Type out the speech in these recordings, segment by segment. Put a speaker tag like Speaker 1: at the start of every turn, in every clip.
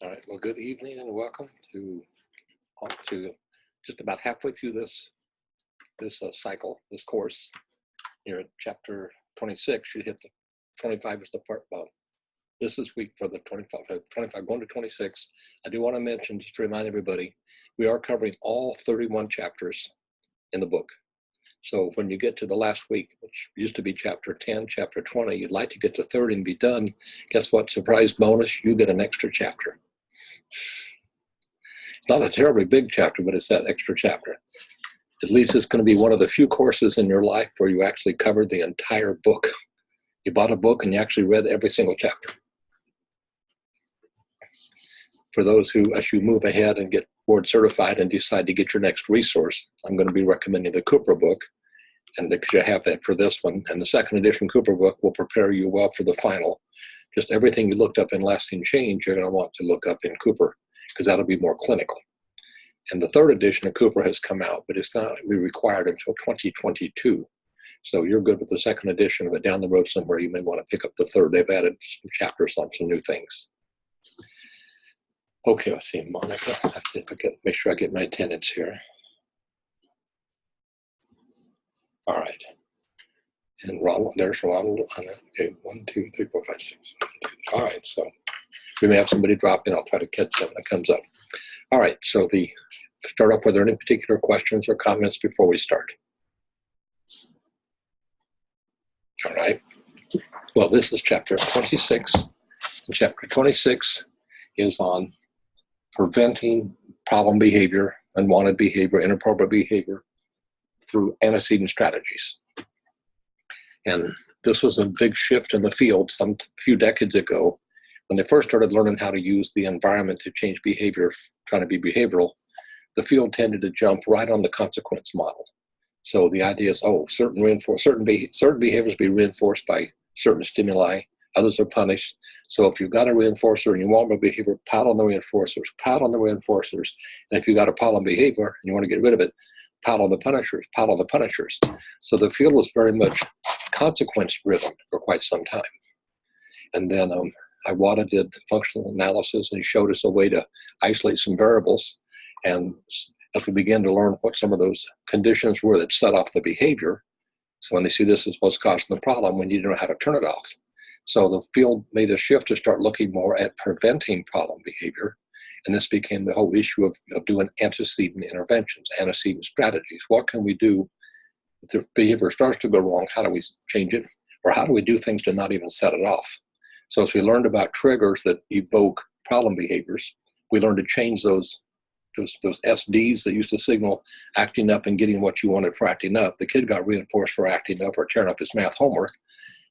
Speaker 1: All right. Well, good evening and welcome to just about halfway through this cycle, this course. You're at chapter 26. You hit the 25 is the part. Well, this is week for the 25 going to 26. I do want to mention, just to remind everybody, we are covering all 31 chapters in the book. So when you get to the last week, which used to be chapter 10, chapter 20, you'd like to get to 30 and be done. Guess what? Surprise bonus, you get an extra chapter. It's not a terribly big chapter, but it's that extra chapter. At least it's going to be one of the few courses in your life where you actually covered the entire book. You bought a book and you actually read every single chapter. For those who, as you move ahead and get board certified and decide to get your next resource, I'm going to be recommending the Cooper book, and because you have that for this one. And the second edition Cooper book will prepare you well for the final. Just everything you looked up in Lasting Change, you're going to want to look up in Cooper, because that'll be more clinical. And the third edition of Cooper has come out, but it's not going to be required until 2022. So you're good with the second edition, but down the road somewhere you may want to pick up the third. They've added some chapters on some new things. Okay, let's see, Monica. Let's see if I can make sure I get my attendance here. All right. And Ronald, there's Ronald on it. Okay, 1, 2, 3, 4, 5, 6. 1, 2, 3. All right, so we may have somebody drop in. I'll try to catch them when it comes up. All right, so start off with, are there any particular questions or comments before we start? All right. Well, this is chapter 26. And chapter 26 is on preventing problem behavior, unwanted behavior, inappropriate behavior through antecedent strategies. And this was a big shift in the field some few decades ago when they first started learning how to use the environment to change behavior, trying to be behavioral. The field tended to jump right on the consequence model. So the idea is, certain behaviors be reinforced by certain stimuli, others are punished. So if you've got a reinforcer and you want a behavior, pat on the reinforcers, pat on the reinforcers. And if you've got a problem behavior and you want to get rid of it, pat on the punishers, pat on the punishers. So the field was very much consequence driven for quite some time. And then Iwata did functional analysis and he showed us a way to isolate some variables. And as we began to learn what some of those conditions were that set off the behavior, so when they see this is what's causing the problem, we need to know how to turn it off. So the field made a shift to start looking more at preventing problem behavior. And this became the whole issue of doing antecedent interventions, antecedent strategies. What can we do if the behavior starts to go wrong? How do we change it? Or how do we do things to not even set it off? So as we learned about triggers that evoke problem behaviors, we learned to change those SDs that used to signal acting up and getting what you wanted for acting up. The kid got reinforced for acting up or tearing up his math homework,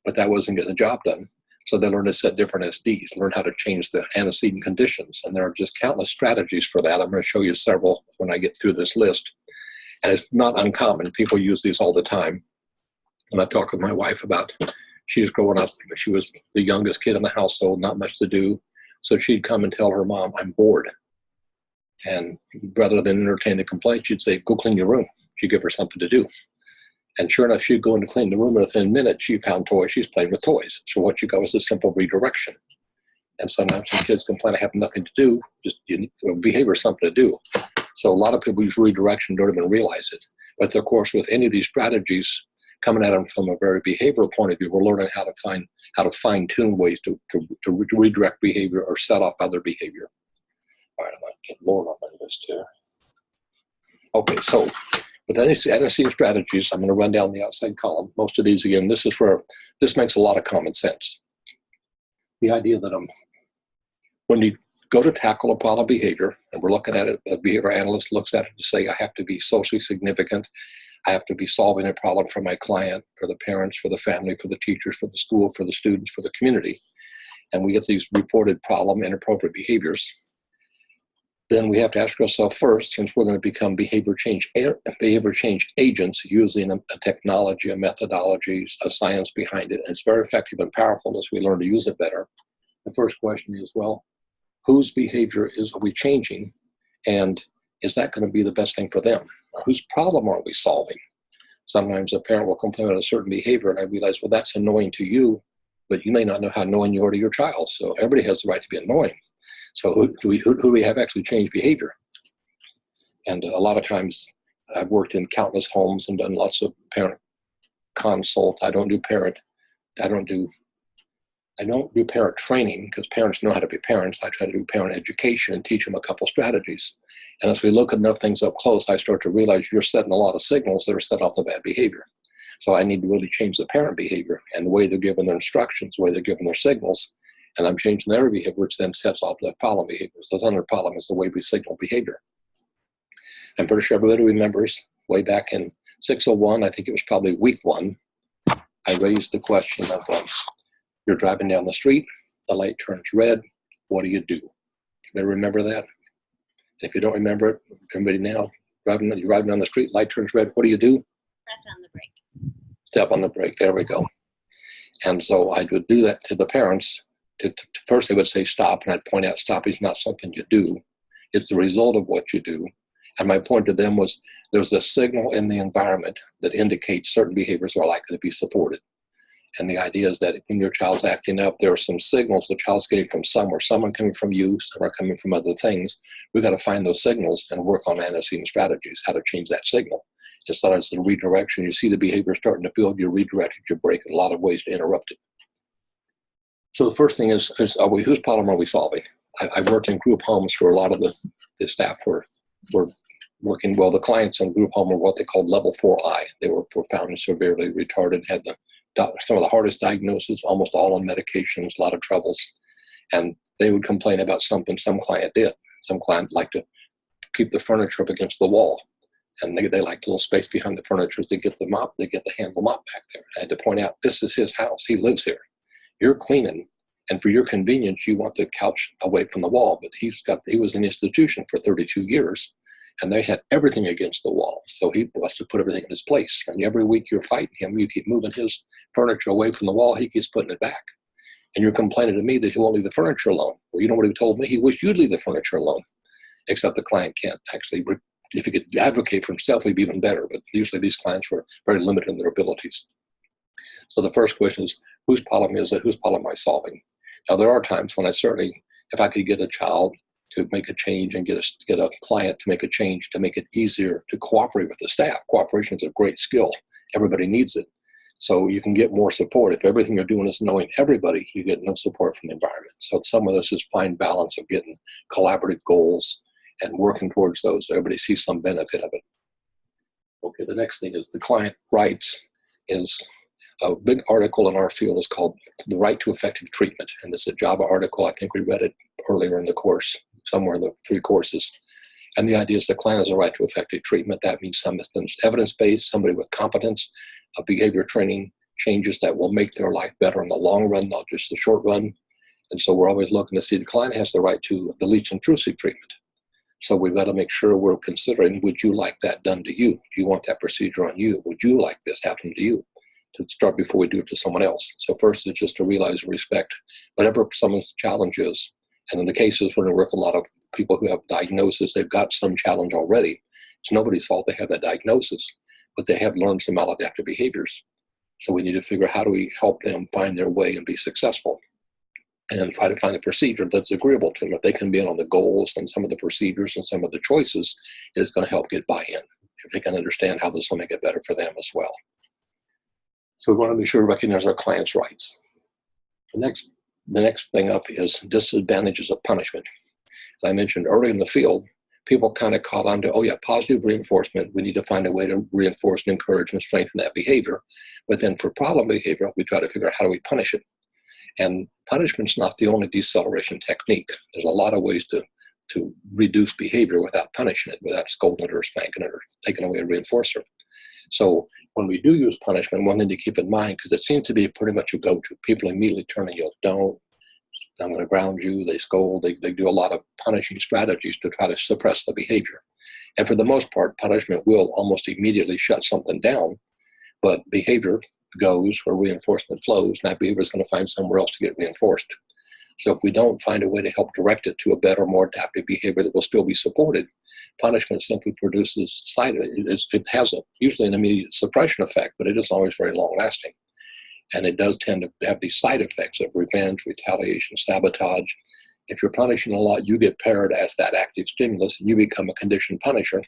Speaker 1: but that wasn't getting the job done. So they learned to set different SDs, learn how to change the antecedent conditions. And there are just countless strategies for that. I'm going to show you several when I get through this list. And it's not uncommon. People use these all the time. And I talk with my wife about, she was growing up, she was the youngest kid in the household, not much to do. So she'd come and tell her mom, I'm bored. And rather than entertain a complaint, she'd say, go clean your room. She'd give her something to do. And sure enough, she'd go in to clean the room, and within minutes, she found toys. She's playing with toys. So what you got was a simple redirection. And sometimes when kids complain, I have nothing to do, just behavior is something to do. So a lot of people use redirection, don't even realize it. But of course, with any of these strategies, coming at them from a very behavioral point of view, we're learning how to fine-tune ways to redirect behavior or set off other behavior. All right, I'm going to get Lord on my list here. Okay, so with antecedent strategies, I'm going to run down the outside column. Most of these, again, this is where this makes a lot of common sense. The idea that when you go to tackle a problem behavior, and we're looking at it, a behavior analyst looks at it to say, I have to be socially significant. I have to be solving a problem for my client, for the parents, for the family, for the teachers, for the school, for the students, for the community. And we get these reported problem inappropriate behaviors. Then we have to ask ourselves first, since we're going to become behavior change agents using a technology, a methodology, a science behind it, and it's very effective and powerful as we learn to use it better. The first question is, well, whose behavior are we changing? And is that going to be the best thing for them? Or whose problem are we solving? Sometimes a parent will complain about a certain behavior, and I realize, well, that's annoying to you, but you may not know how annoying you are to your child. So everybody has the right to be annoying. So who do we have actually changed behavior? And a lot of times I've worked in countless homes and done lots of parent consult. I don't do parent training because parents know how to be parents. I try to do parent education and teach them a couple strategies. And as we look at enough things up close, I start to realize you're setting a lot of signals that are set off the bad behavior. So I need to really change the parent behavior and the way they're given their instructions, the way they're given their signals, and I'm changing their behavior, which then sets off the problem behaviors. The other problem is the way we signal behavior. I'm pretty sure everybody remembers way back in 601, I think it was probably week 1, I raised the question of you're driving down the street, the light turns red, what do? You may remember that. If you don't remember it, everybody now, you're driving down the street, light turns red, what do?
Speaker 2: Press on the brake.
Speaker 1: Step on the brake, there we go. And so I would do that to the parents. First they would say stop, and I'd point out stop is not something you do. It's the result of what you do. And my point to them was there's a signal in the environment that indicates certain behaviors are likely to be supported. And the idea is that when your child's acting up, there are some signals the child's getting from somewhere. Some are coming from you, some are coming from other things. We've got to find those signals and work on antecedent strategies, how to change that signal. It's not as a redirection. You see the behavior starting to build, you redirect it, you break it, a lot of ways to interrupt it. So the first thing is whose problem are we solving? I worked in group homes for a lot of the staff were working, well, the clients in group home were what they called level 4I. They were profoundly severely retarded, had some of the hardest diagnoses, almost all on medications, a lot of troubles. And they would complain about something some client did. Some client liked to keep the furniture up against the wall. And they liked a little space behind the furniture. They get the handle mop back there. I had to point out, this is his house. He lives here. You're cleaning. And for your convenience, you want the couch away from the wall. But he was in institution for 32 years. And they had everything against the wall. So he wants to put everything in his place. And every week you're fighting him. You keep moving his furniture away from the wall. He keeps putting it back. And you're complaining to me that he won't leave the furniture alone. Well, you know what he told me? He wished you'd leave the furniture alone. Except the client can't actually. If he could advocate for himself, he'd be even better. But usually these clients were very limited in their abilities. So the first question is, whose problem is it? Whose problem am I solving? Now, there are times when if I could get a child to make a change and get a client to make a change to make it easier to cooperate with the staff. Cooperation is a great skill. Everybody needs it. So you can get more support. If everything you're doing is knowing everybody, you get no support from the environment. So some of this is fine balance of getting collaborative goals and working towards those so everybody sees some benefit of it. Okay, the next thing is the client rights is a big article in our field is called The Right to Effective Treatment. And it's a Java article. I think we read it earlier in the course, somewhere in the 3 courses. And the idea is the client has a right to effective treatment. That means something's evidence-based, somebody with competence, behavior training changes that will make their life better in the long run, not just the short run. And so we're always looking to see the client has the right to the least intrusive treatment. So we've got to make sure we're considering, would you like that done to you? Do you want that procedure on you? Would you like this happen to you? To start before we do it to someone else. So first it's just to realize and respect whatever someone's challenge is. And in the cases when we work with a lot of people who have diagnosis, they've got some challenge already. It's nobody's fault they have that diagnosis, but they have learned some maladaptive behaviors. So we need to figure out how do we help them find their way and be successful, and try to find a procedure that's agreeable to them. If they can be in on the goals and some of the procedures and some of the choices, it's going to help get buy-in. If they can understand how this will make it better for them as well. So we want to be sure to recognize our clients' rights. The next thing up is disadvantages of punishment. And I mentioned early in the field, people kind of caught on to, oh yeah, positive reinforcement. We need to find a way to reinforce and encourage and strengthen that behavior. But then for problem behavior, we try to figure out how do we punish it. And punishment's not the only deceleration technique. There's a lot of ways to reduce behavior without punishing it, without scolding it or spanking it or taking away a reinforcer. So when we do use punishment, one thing to keep in mind, because it seems to be pretty much a go-to. People immediately turn and yell, don't, I'm going to ground you. They scold. They do a lot of punishing strategies to try to suppress the behavior. And for the most part, punishment will almost immediately shut something down, but behavior goes where reinforcement flows, and that behavior is going to find somewhere else to get reinforced. So if we don't find a way to help direct it to a better, more adaptive behavior that will still be supported, punishment simply produces side. It has usually an immediate suppression effect, but it isn't always very long lasting. And it does tend to have these side effects of revenge, retaliation, sabotage. If you're punishing a lot, you get paired as that active stimulus and you become a conditioned punisher.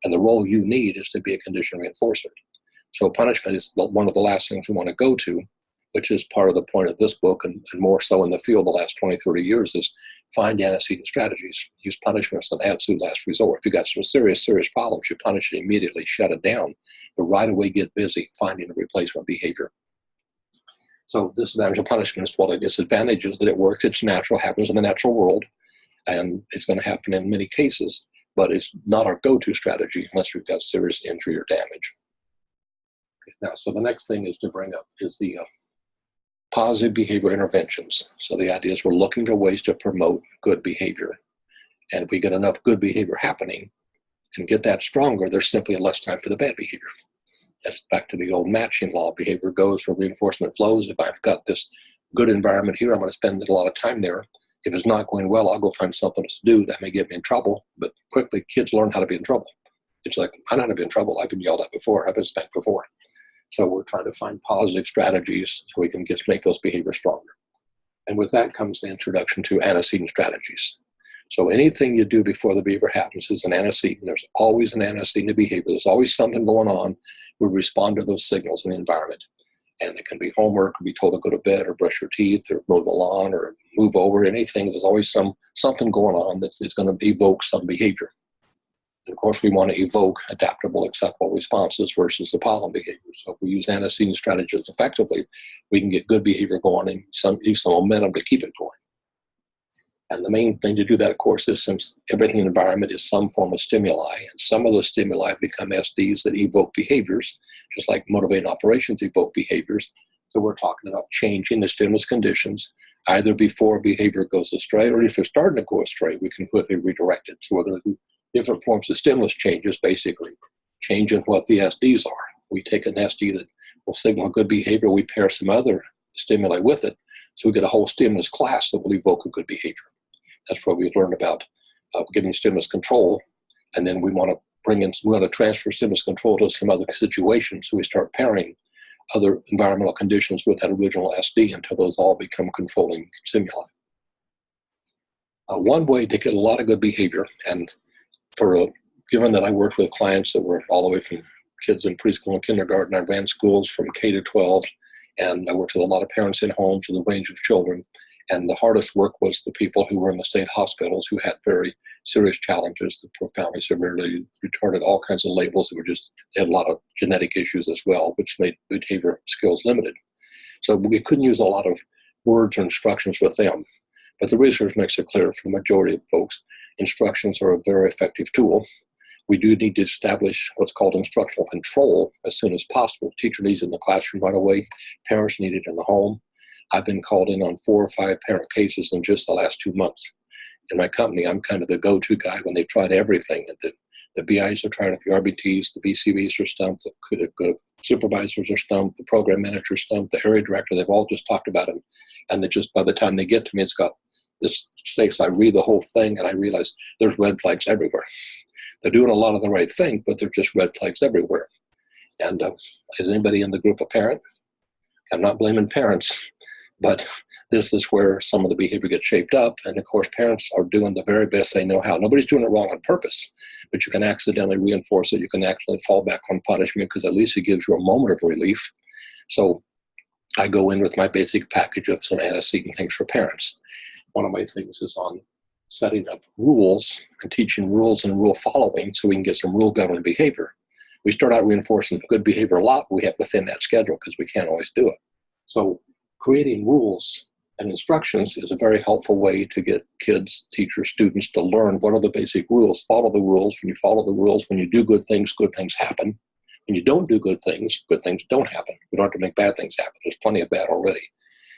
Speaker 1: And the role you need is to be a conditioned reinforcer. So punishment is one of the last things we want to go to, which is part of the point of this book, and more so in the field the last 20, 30 years, is find antecedent strategies. Use punishment as an absolute last resort. If you've got some serious problems, you punish it immediately, shut it down, but right away get busy finding a replacement behavior. So disadvantage of punishment is what its advantage is that it works, it's natural, happens in the natural world, and it's going to happen in many cases, but it's not our go-to strategy unless we've got serious injury or damage. Okay, now, so the next thing is to bring up is the positive behavior interventions. So the idea is we're looking for ways to promote good behavior. And if we get enough good behavior happening and get that stronger, there's simply less time for the bad behavior. That's back to the old matching law. Behavior goes where reinforcement flows. If I've got this good environment here, I'm going to spend a lot of time there. If it's not going well, I'll go find something else to do. That may get me in trouble, but quickly kids learn how to be in trouble. It's like, I know how to be in trouble. I've been yelled at before. I've been spanked before. So we're trying to find positive strategies so we can just make those behaviors stronger. And with that comes the introduction to antecedent strategies. So anything you do before the behavior happens is an antecedent. There's always an antecedent to behavior. There's always something going on. We respond to those signals in the environment. And it can be homework, or be told to go to bed, or brush your teeth, or mow the lawn, or move over, anything. There's always something going on that's going to evoke some behavior. And of course, we want to evoke adaptable, acceptable responses versus the problem behavior. So if we use antecedent strategies effectively, we can get good behavior going and use some momentum to keep it going. And the main thing to do that, of course, is since everything in the environment is some form of stimuli, and some of those stimuli become SDs that evoke behaviors, just like motivating operations evoke behaviors. So we're talking about changing the stimulus conditions, either before behavior goes astray, or if it's starting to go astray, we can quickly redirect it. So we're going to do different forms of stimulus changes, basically changing what the SDs are. We take an SD that will signal good behavior, we pair some other stimuli with it, so we get a whole stimulus class that will evoke a good behavior. That's where we learn about giving stimulus control, and then we want to transfer stimulus control to some other situations, so we start pairing other environmental conditions with that original SD until those all become controlling stimuli. One way to get a lot of good behavior, and given that I worked with clients that were all the way from kids in preschool and kindergarten, I ran schools from K to 12, and I worked with a lot of parents in homes with a range of children. And the hardest work was the people who were in the state hospitals who had very serious challenges, the profoundly severely retarded, all kinds of labels that they had a lot of genetic issues as well, which made behavior skills limited. So we couldn't use a lot of words or instructions with them. But the research makes it clear for the majority of folks, instructions are a very effective tool. We do need to establish what's called instructional control as soon as possible. Teacher needs it in the classroom right away. Parents need it in the home. I've been called in on 4 or 5 parent cases in just the last 2 months. In my company, I'm kind of the go-to guy when they've tried everything. The BIs are trying it, the RBTs, the BCBs are stumped, the supervisors are stumped, the program manager is stumped, the area director, they've all just talked about it. And by the time they get to me, it's got this stakes. I read the whole thing and I realize there's red flags everywhere. They're doing a lot of the right thing, but they're just red flags everywhere. And is anybody in the group a parent? I'm not blaming parents, but this is where some of the behavior gets shaped up. And of course, parents are doing the very best they know how. Nobody's doing it wrong on purpose, but you can accidentally reinforce it. You can actually fall back on punishment because at least it gives you a moment of relief. So I go in with my basic package of some antecedent things for parents. One of my things is on setting up rules and teaching rules and rule following so we can get some rule governed behavior. We start out reinforcing good behavior a lot, but we have within that schedule because we can't always do it. So creating rules and instructions is a very helpful way to get kids, teachers, students to learn what are the basic rules. Follow the rules. When you follow the rules, when you do good things happen. When you don't do good things don't happen. We don't have to make bad things happen. There's plenty of bad already.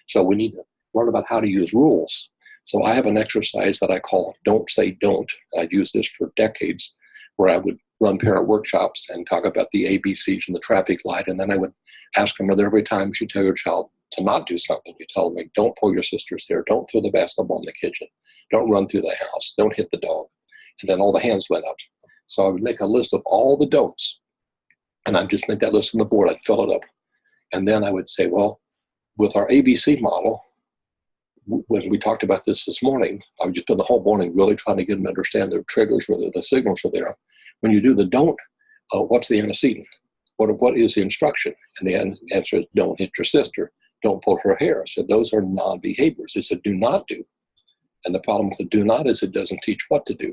Speaker 1: So we need to learn about how to use rules. So I have an exercise that I call Don't Say Don't. And I've used this for decades, where I would run parent workshops and talk about the ABCs and the traffic light. And then I would ask them, whether every time you tell your child to not do something, you tell them, like, don't pull your sister's hair, don't throw the basketball in the kitchen, don't run through the house, don't hit the dog. And then all the hands went up. So I would make a list of all the don'ts. And I'd just make that list on the board. I'd fill it up. And then I would say, well, with our ABC model, when we talked about this morning, I just spent the whole morning really trying to get them to understand their triggers, whether the signals are there. When you do the don't, what's the antecedent? What is the instruction? And the answer is don't hit your sister, don't pull her hair. So those are non-behaviors. It's a do not do. And the problem with the do not is it doesn't teach what to do.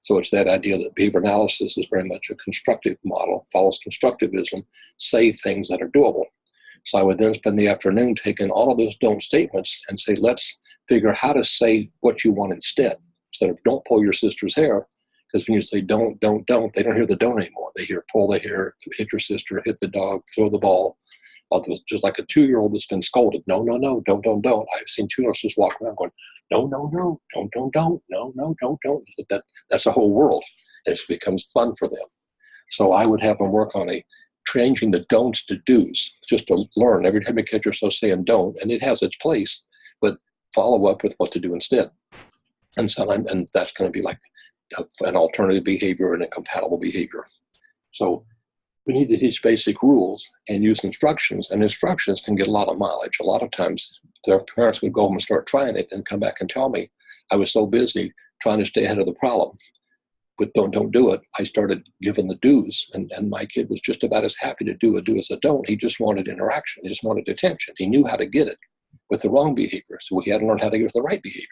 Speaker 1: So it's that idea that behavior analysis is very much a constructive model, follows constructivism, say things that are doable. So I would then spend the afternoon taking all of those don't statements and say, let's figure how to say what you want instead of don't pull your sister's hair. Because when you say don't, they don't hear the don't anymore. They hear pull the hair, hit your sister, hit the dog, throw the ball. Just like a 2-year-old that's been scolded. No, don't. I've seen 2-year-olds just walk around going, no, don't. That's a whole world. It becomes fun for them. So I would have them work on changing the don'ts to do's, just to learn. Every time you catch yourself saying don't, and it has its place, but follow up with what to do instead. And that's going to be like an alternative behavior and a compatible behavior. So we need to teach basic rules and use instructions, and instructions can get a lot of mileage. A lot of times their parents would go home and start trying it and come back and tell me, I was so busy trying to stay ahead of the problem. With don't do it, I started giving the do's, and my kid was just about as happy to do a do as a don't. He just wanted interaction. He just wanted attention. He knew how to get it with the wrong behavior, so we had to learn how to get with the right behavior.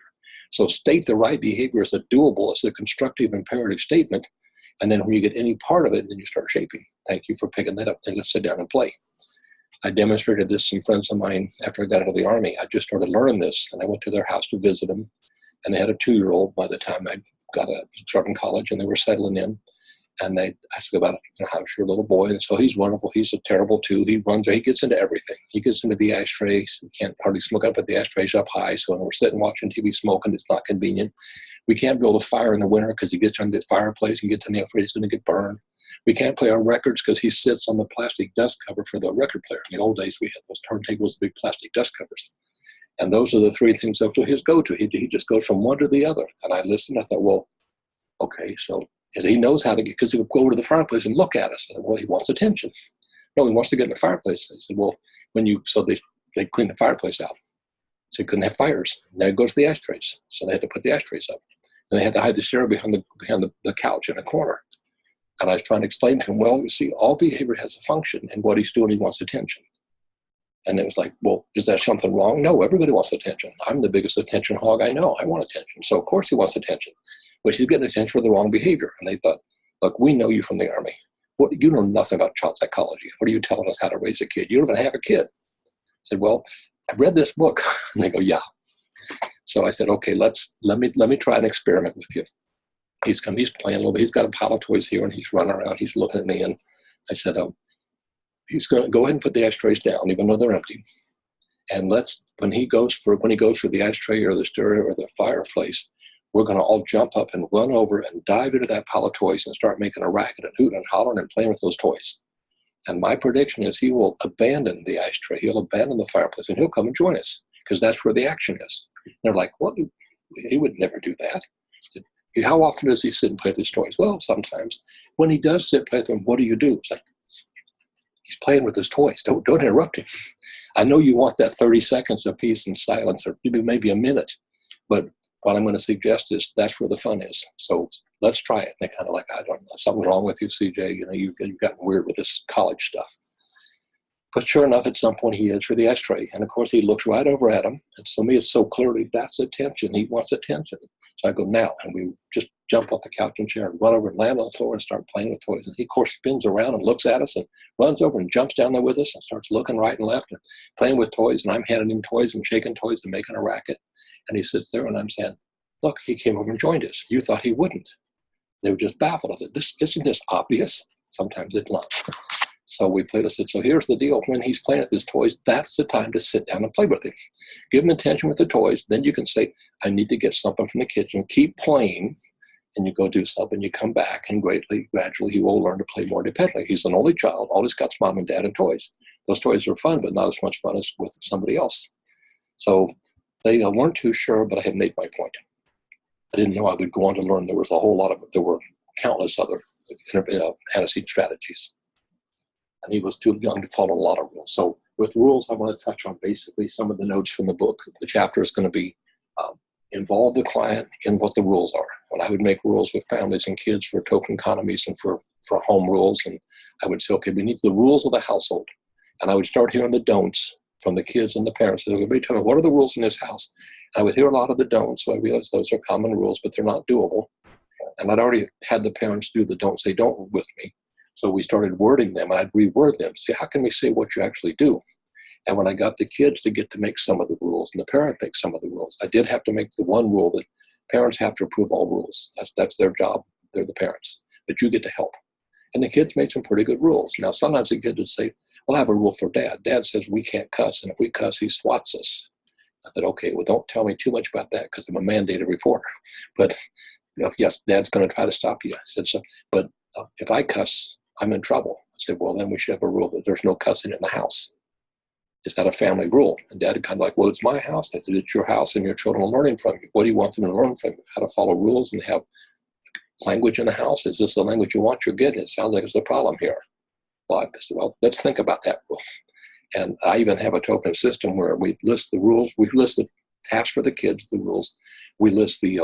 Speaker 1: So state the right behavior as a doable, as a constructive imperative statement, and then when you get any part of it, then you start shaping. Thank you for picking that up. Then let's sit down and play. I demonstrated this to some friends of mine after I got out of the Army. I just started learning this, and I went to their house to visit them. And they had a 2-year-old by the time I started in college, and they were settling in. And they asked about, how's your little boy? And so he's wonderful. He's a terrible 2. He runs, he gets into everything. He gets into the ashtrays. He can't hardly smoke up, but the ashtray's up high. So when we're sitting watching TV smoking, it's not convenient. We can't build a fire in the winter because he gets under the fireplace and gets in there afraid he's going to get burned. We can't play our records because he sits on the plastic dust cover for the record player. In the old days, we had those turntables, big plastic dust covers. And those are the 3 things that are his go-to. He just goes from one to the other. And I listened. I thought, well, okay, so he knows how to get, because he would go over to the fireplace and look at us. I thought, well, he wants attention. No, he wants to get in the fireplace. I said, well, they cleaned the fireplace out. So he couldn't have fires. Now he goes to the ashtrays. So they had to put the ashtrays up. And they had to hide the stereo behind the couch in a corner. And I was trying to explain to him, well, you see, all behavior has a function, and what he's doing, he wants attention. And it was like, well, is there something wrong? No, everybody wants attention. I'm the biggest attention hog I know. I want attention. So, of course, he wants attention. But he's getting attention for the wrong behavior. And they thought, look, we know you from the Army. You know nothing about child psychology. What are you telling us how to raise a kid? You don't even have a kid. I said, well, I read this book. And they go, yeah. So I said, okay, let me try an experiment with you. He's playing a little bit. He's got a pile of toys here, and he's running around. He's looking at me. And I said, he's going to go ahead and put the ashtrays down, even though they're empty. And when he goes for the ashtray or the stereo or the fireplace, we're going to all jump up and run over and dive into that pile of toys and start making a racket and hooting and hollering and playing with those toys. And my prediction is he will abandon the ashtray. He'll abandon the fireplace, and he'll come and join us, because that's where the action is. And they're like, what? He would never do that. How often does he sit and play with his toys? Well, sometimes. When he does sit and play with them, what do you do? It's like, he's playing with his toys. Don't interrupt him. I know you want that 30 seconds of peace and silence, or maybe a minute, but what I'm going to suggest is that's where the fun is. So let's try it. And they kind of like, I don't know, something's wrong with you, CJ. You've gotten weird with this college stuff. But sure enough, at some point he heads for the ashtray. And of course, he looks right over at him. And to me, it's so clearly that's attention. He wants attention. So I go, now. And we just jump off the couch and chair and run over and land on the floor and start playing with toys. And he, of course, spins around and looks at us and runs over and jumps down there with us and starts looking right and left and playing with toys. And I'm handing him toys and shaking toys and making a racket. And he sits there and I'm saying, look, he came over and joined us. You thought he wouldn't. They were just baffled of it. Isn't this obvious? Sometimes it's not. So we played. I said, so here's the deal. When he's playing with his toys, that's the time to sit down and play with him. Give him attention with the toys. Then you can say, I need to get something from the kitchen. Keep playing. And you go do something. You come back, and gradually he will learn to play more independently. He's an only child. All he's got is mom and dad and toys. Those toys are fun, but not as much fun as with somebody else. So they weren't too sure, but I had made my point. I didn't know I would go on to learn there were countless other antecedent strategies. And he was too young to follow a lot of rules. So with rules, I want to touch on basically some of the notes from the book. The chapter is going to be involve the client in what the rules are. When I would make rules with families and kids for token economies and for home rules, and I would say, okay, we need the rules of the household. And I would start hearing the don'ts from the kids and the parents. So everybody tell me, what are the rules in this house? And I would hear a lot of the don'ts, so I realized those are common rules, but they're not doable. And I'd already had the parents do the don't say don't with me. So we started wording them, and I'd reword them. See, how can we say what you actually do? And when I got the kids to get to make some of the rules and the parent make some of the rules, I did have to make the one rule that parents have to approve all rules. That's their job. They're the parents. But you get to help. And the kids made some pretty good rules. Now, sometimes the kid would say, well, I have a rule for Dad. Dad says we can't cuss, and if we cuss, he swats us. I said, okay, well, don't tell me too much about that because I'm a mandated reporter. But yes, Dad's going to try to stop you. I said, so, but if I cuss, I'm in trouble. I said, well, then we should have a rule that there's no cussing in the house. Is that a family rule? And Dad kind of like, well, it's my house. I said, it's your house and your children are learning from you. What do you want them to learn from you? How to follow rules and have language in the house? Is this the language you want? You're getting? It sounds like it's a problem here. Well, I said, well, let's think about that rule. And I even have a token system where we list the rules. We list the tasks for the kids, the rules. We list the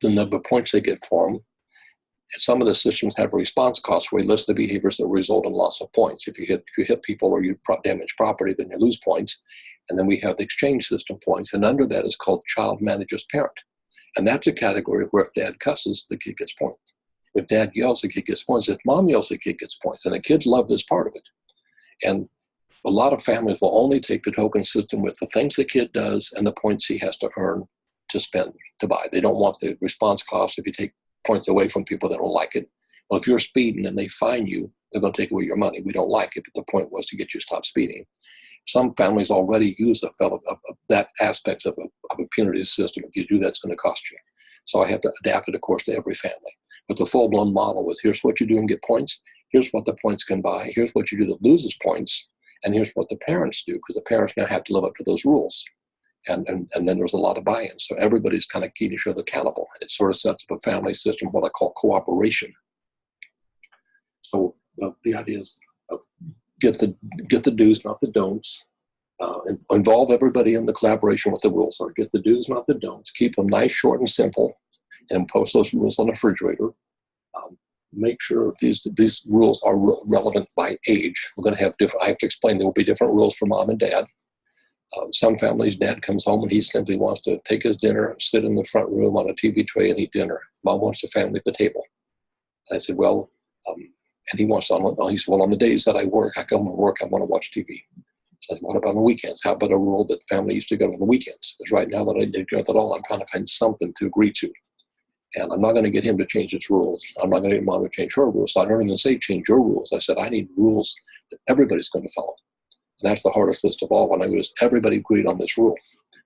Speaker 1: number of points they get for them. Some of the systems have a response cost where we list the behaviors that result in loss of points. If you hit people or you damage property, then you lose points. And then we have the exchange system points. And under that is called child manages parent. And that's a category where if Dad cusses, the kid gets points. If Dad yells, the kid gets points. If Mom yells, the kid gets points. And the kids love this part of it. And a lot of families will only take the token system with the things the kid does and the points he has to earn to spend, to buy. They don't want the response cost if you take points away from people that don't like it. Well, if you're speeding and they fine you, they're going to take away your money. We don't like it, but the point was to get you to stop speeding. Some families already use that aspect of a punitive system. If you do, that's going to cost you. So I have to adapt it, of course, to every family. But the full-blown model was, here's what you do and get points. Here's what the points can buy. Here's what you do that loses points. And here's what the parents do, because the parents now have to live up to those rules. And then there's a lot of buy-in. So everybody's kind of keeping each other accountable. And it sort of sets up a family system, what I call cooperation. So the idea is get the do's, not the don'ts. Involve everybody in the collaboration with the rules. Or get the do's, not the don'ts. Keep them nice, short, and simple. And post those rules on the refrigerator. Make sure these rules are relevant by age. We're going to have I have to explain there will be different rules for Mom and Dad. Some families, Dad comes home and he simply wants to take his dinner and sit in the front room on a TV tray and eat dinner. Mom wants the family at the table. And I said, well, and he wants he said, well, on the days that I work, I come to work, I want to watch TV. So I said, what about on the weekends? How about a rule that family used to go on the weekends? Because right now that I did go at all, I'm trying to find something to agree to. And I'm not going to get him to change his rules. I'm not going to get Mom to change her rules. So I don't even say change your rules. I said, I need rules that everybody's going to follow. And that's the hardest list of all. When I was, everybody agreed on this rule.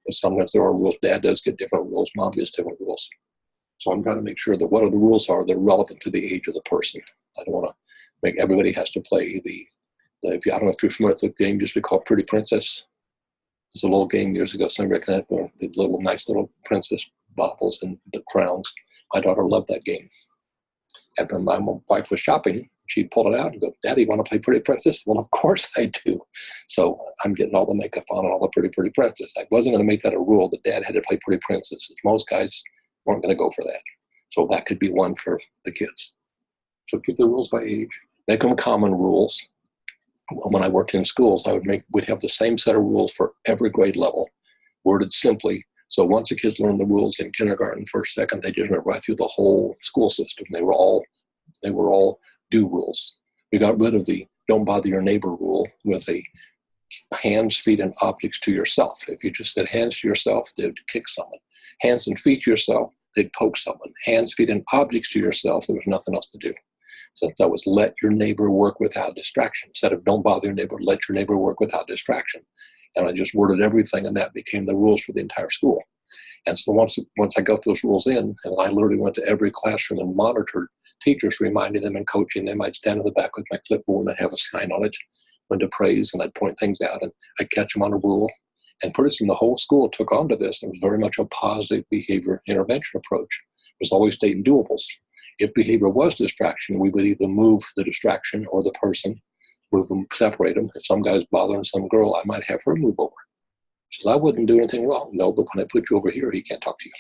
Speaker 1: But sometimes there are rules. Dad does get different rules. Mom gets different rules. So I'm trying to make sure that whatever the rules are, they're relevant to the age of the person. I don't want to make everybody has to play I don't know if you're familiar with the game used to be called Pretty Princess. It's a little game years ago. Somebody recognized the nice little princess baubles and the crowns. My daughter loved that game. And when my wife was shopping, she'd pull it out and go, Daddy, want to play Pretty Princess? Well, of course I do. So I'm getting all the makeup on and all the Pretty Princess. I wasn't going to make that a rule that Dad had to play Pretty Princess. Most guys weren't going to go for that. So that could be one for the kids. So keep the rules by age. Make them common rules. When I worked in schools, we'd have the same set of rules for every grade level, worded simply. So once the kids learned the rules in kindergarten, first, second, they just went right through the whole school system. They were all do rules. We got rid of the don't bother your neighbor rule with a hands, feet, and objects to yourself. If you just said hands to yourself, they'd kick someone. Hands and feet to yourself, they'd poke someone. Hands, feet, and objects to yourself, there was nothing else to do. So that was let your neighbor work without distraction. Instead of don't bother your neighbor, let your neighbor work without distraction. And I just worded everything, and that became the rules for the entire school. And so once I got those rules in, and I literally went to every classroom and monitored teachers, reminding them and coaching them. I'd stand in the back with my clipboard and I'd have a sign on it, when to praise, and I'd point things out, and I'd catch them on a rule. And pretty soon the whole school took on to this. It was very much a positive behavior intervention approach. It was always stating doables. If behavior was distraction, we would either move the distraction or the person, move them, separate them. If some guy's bothering some girl, I might have her move over. She says, I wouldn't do anything wrong. No, but when I put you over here, he can't talk to you.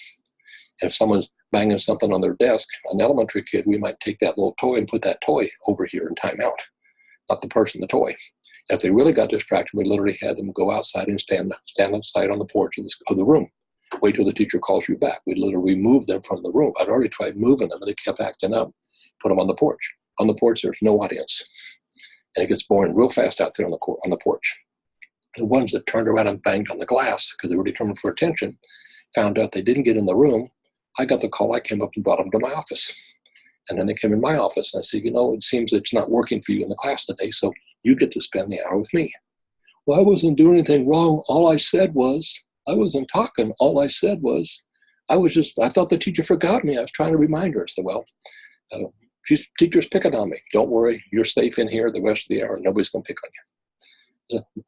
Speaker 1: And if someone's banging something on their desk, an elementary kid, we might take that little toy and put that toy over here in timeout, not the person, the toy. And if they really got distracted, we literally had them go outside and stand outside on the porch of the room. Wait till the teacher calls you back. We'd literally remove them from the room. I'd already tried moving them, and they kept acting up. Put them on the porch. On the porch, there's no audience. And it gets boring real fast out there on the porch. The ones that turned around and banged on the glass because they were determined for attention, found out they didn't get in the room. I got the call. I came up and brought them to my office. And then they came in my office, and I said, it seems it's not working for you in the class today, so you get to spend the hour with me. Well, I wasn't doing anything wrong. All I said was, I wasn't talking. All I said was, I thought the teacher forgot me. I was trying to remind her. I said, well, teacher's picking on me. Don't worry. You're safe in here the rest of the hour. Nobody's going to pick on you.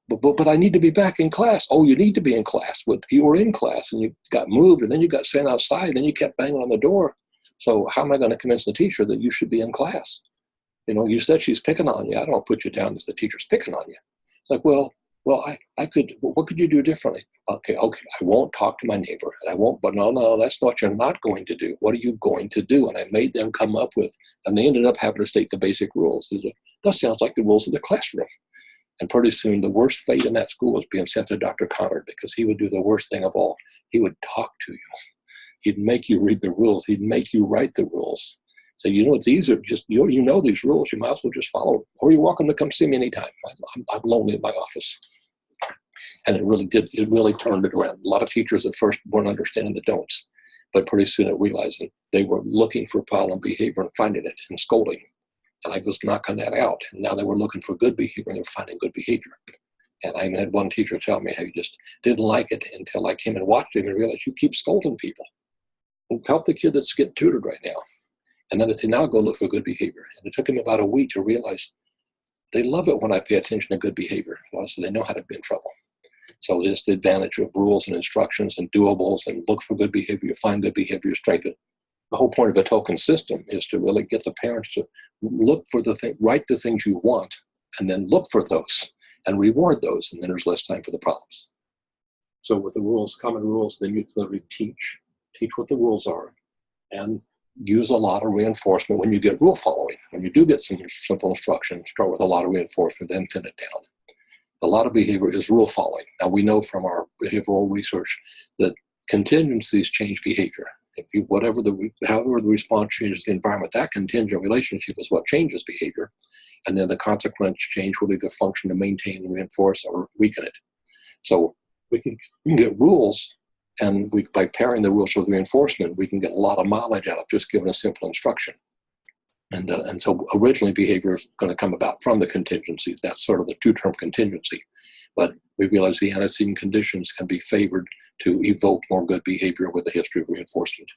Speaker 1: But I need to be back in class. Oh, you need to be in class. But you were in class and you got moved and then you got sent outside and then you kept banging on the door. So how am I going to convince the teacher that you should be in class? You said she's picking on you. I don't put you down if the teacher's picking on you. It's like, well, I could, what could you do differently? Okay, I won't talk to my neighbor and I won't, but no, that's what you're not going to do. What are you going to do? And I made them come up with, and they ended up having to state the basic rules. That sounds like the rules of the classroom. And pretty soon, the worst fate in that school was being sent to Dr. Connard because he would do the worst thing of all. He would talk to you. He'd make you read the rules. He'd make you write the rules. So, these are just, you know these rules. You might as well just follow them. Or you're welcome to come see me anytime. I'm lonely in my office. And it really turned it around. A lot of teachers at first weren't understanding the don'ts. But pretty soon it realized they were looking for problem behavior and finding it and scolding. And I was knocking that out. And now they were looking for good behavior and they were finding good behavior. And I had one teacher tell me how he just didn't like it until I came and watched him and realized you keep scolding people. Help the kid that's getting tutored right now. And then they now go look for good behavior. And it took him about a week to realize they love it when I pay attention to good behavior. Well, so they know how to be in trouble. So just the advantage of rules and instructions and doables and look for good behavior, you find good behavior, strengthen. The whole point of a token system is to really get the parents to look for write the things you want, and then look for those and reward those, and then there's less time for the problems. So with the rules, common rules, then you literally teach what the rules are, and use a lot of reinforcement when you get rule following. When you do get some simple instruction, start with a lot of reinforcement, then thin it down. A lot of behavior is rule following. Now we know from our behavioral research that contingencies change behavior. However the response changes the environment, that contingent relationship is what changes behavior. And then the consequence change will either function to maintain, reinforce, or weaken it. So we can get rules, and by pairing the rules with reinforcement, we can get a lot of mileage out of just giving a simple instruction. And so originally behavior is going to come about from the contingency. That's sort of the two-term contingency. But we realize the antecedent conditions can be favored to evoke more good behavior with a history of reinforcement.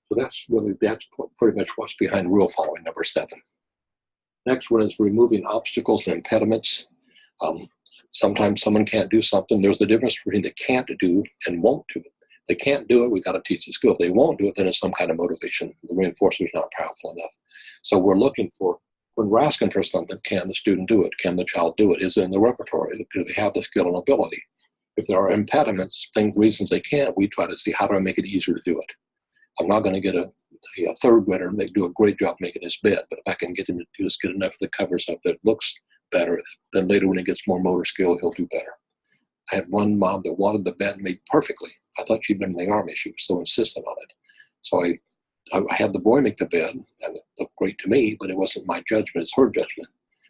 Speaker 1: So that's pretty much what's behind rule following, number 7. Next one is removing obstacles and impediments. Sometimes someone can't do something. There's the difference between they can't do and won't do it. If they can't do it, we got to teach the skill. If they won't do it, then it's some kind of motivation. The reinforcement is not powerful enough. So we're looking for, when we're asking for something, can the student do it? Can the child do it? Is it in the repertoire? Do they have the skill and ability? If there are impediments, reasons they can't, we try to see how do I make it easier to do it. I'm not going to get a third grader to do a great job making his bed, but if I can get him to just get enough of the covers up that looks better, then later when he gets more motor skill, he'll do better. I had one mom that wanted the bed made perfectly. I thought she'd been in the Army. She was so insistent on it. So I had the boy make the bed, and it looked great to me, but it wasn't my judgment, it's her judgment.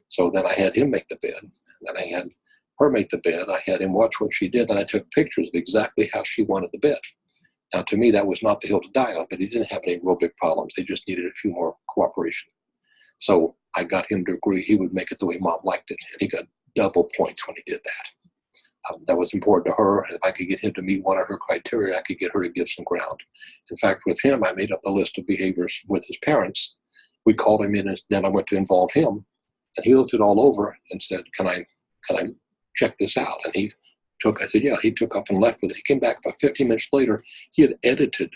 Speaker 1: So then I had him make the bed, and then I had her make the bed. I had him watch what she did, and I took pictures of exactly how she wanted the bed. Now, to me, that was not the hill to die on, but he didn't have any real big problems. They just needed a few more cooperation. So I got him to agree he would make it the way Mom liked it, and he got double points when he did that. That was important to her, and if I could get him to meet one of her criteria, I could get her to give some ground. In fact, with him, I made up the list of behaviors with his parents. We called him in, and then I went to involve him, and he looked it all over and said, can I check this out? And I said, yeah. He took off and left with it. He came back about 15 minutes later. He had edited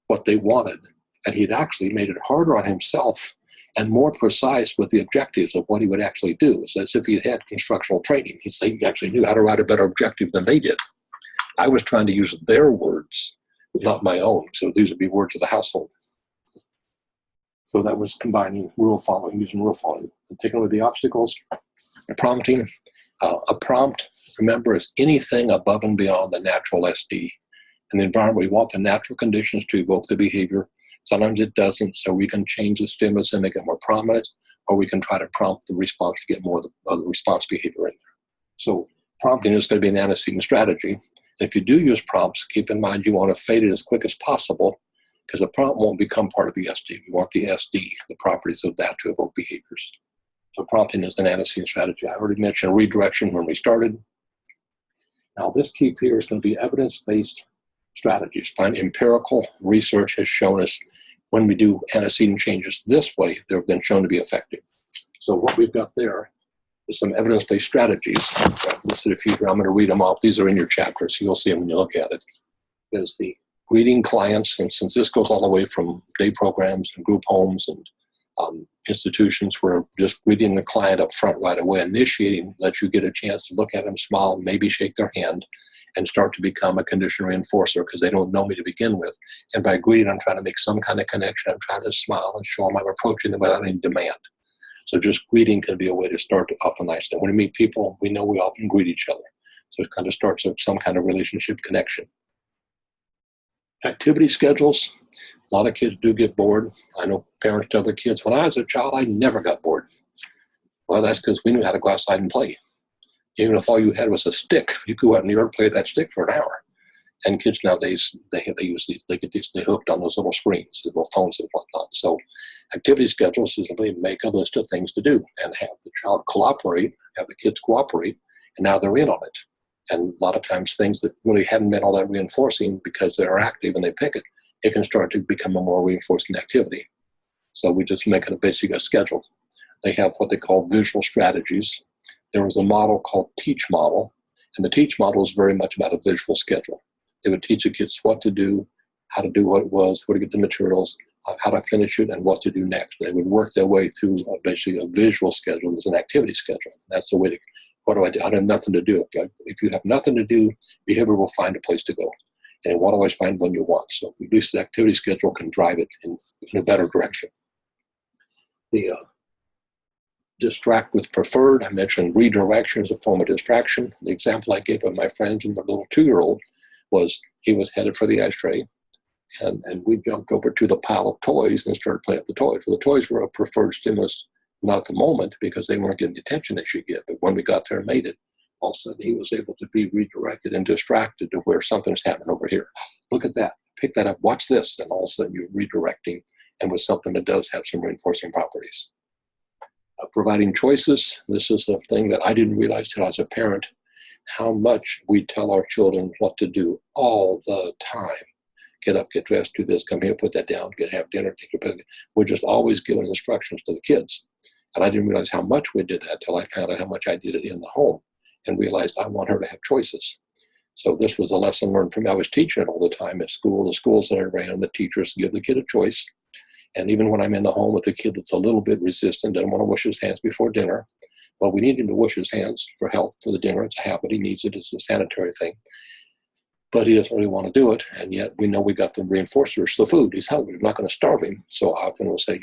Speaker 1: what they wanted, and he had actually made it harder on himself and more precise with the objectives of what he would actually do. It's as if he had instructional training. He actually knew how to write a better objective than they did. I was trying to use their words, not my own. So these would be words of the household. So that was combining rule following, using rule following, and taking away the obstacles, prompting. A prompt, remember, is anything above and beyond the natural SD. In the environment, we want the natural conditions to evoke the behavior. Sometimes it doesn't, so we can change the stimulus and make it more prominent, or we can try to prompt the response to get more of the response behavior in there. So prompting is going to be an antecedent strategy. And if you do use prompts, keep in mind you want to fade it as quick as possible, because the prompt won't become part of the SD. We want the SD, the properties of that, to evoke behaviors. So prompting is an antecedent strategy. I already mentioned redirection when we started. Now this key here is going to be evidence-based strategies. Find empirical research has shown us when we do antecedent changes this way, they've been shown to be effective. So what we've got there is some evidence-based strategies. I've listed a few here. I'm going to read them off. These are in your chapter, so you'll see them when you look at it. There's the greeting clients, and since this goes all the way from day programs and group homes and institutions where just greeting the client up front right away, initiating, let you get a chance to look at them, smile, maybe shake their hand, and start to become a condition reinforcer because they don't know me to begin with. And by greeting, I'm trying to make some kind of connection. I'm trying to smile and show them I'm approaching them without any demand. So just greeting can be a way to start off a nice thing. When we meet people, we know we often greet each other. So it kind of starts with some kind of relationship connection. Activity schedules. A lot of kids do get bored. I know parents tell their kids, when I was a child, I never got bored. Well, that's because we knew how to go outside and play. Even if all you had was a stick, you could go out in the yard and play with that stick for an hour. And kids nowadays, they get hooked on those little screens, the little phones and whatnot. So activity schedules is simply make a list of things to do and have the child cooperate, have the kids cooperate, and now they're in on it. And a lot of times things that really hadn't been all that reinforcing, because they're active and they pick it, it can start to become a more reinforcing activity. So we just make it a schedule. They have what they call visual strategies. There was a model called Teach Model, and the Teach Model is very much about a visual schedule. They would teach the kids what to do, how to do what it was, where to get the materials, how to finish it, and what to do next. They would work their way through basically a visual schedule as an activity schedule. That's the way to, what do I do? I have nothing to do. If you have nothing to do, behavior will find a place to go. And it won't always find one you want. So at least the activity schedule can drive it in a better direction. The distract with preferred. I mentioned redirection as a form of distraction. The example I gave of my friends and the little 2-year-old was he was headed for the ashtray, and we jumped over to the pile of toys and started playing with the toys. Well, the toys were a preferred stimulus, not at the moment, because they weren't getting the attention they should get. But when we got there and made it, all of a sudden he was able to be redirected and distracted to where something's happening over here. Look at that. Pick that up. Watch this. And all of a sudden you're redirecting, and with something that does have some reinforcing properties. Providing choices. This is the thing that I didn't realize till I was a parent, how much we tell our children what to do all the time. Get up, get dressed, do this, come here, put that down, have dinner, take your bed. We're just always giving instructions to the kids. And I didn't realize how much we did that till I found out how much I did it in the home and realized I want her to have choices. So this was a lesson learned from me. I was teaching it all the time at school. The schools that I ran, the teachers give the kid a choice. And even when I'm in the home with a kid that's a little bit resistant, doesn't want to wash his hands before dinner, well, we need him to wash his hands for health, for the dinner. It's a habit. He needs it. It's a sanitary thing. But he doesn't really want to do it. And yet we know we got the reinforcers, the food. He's hungry. We're not going to starve him. So often we'll say,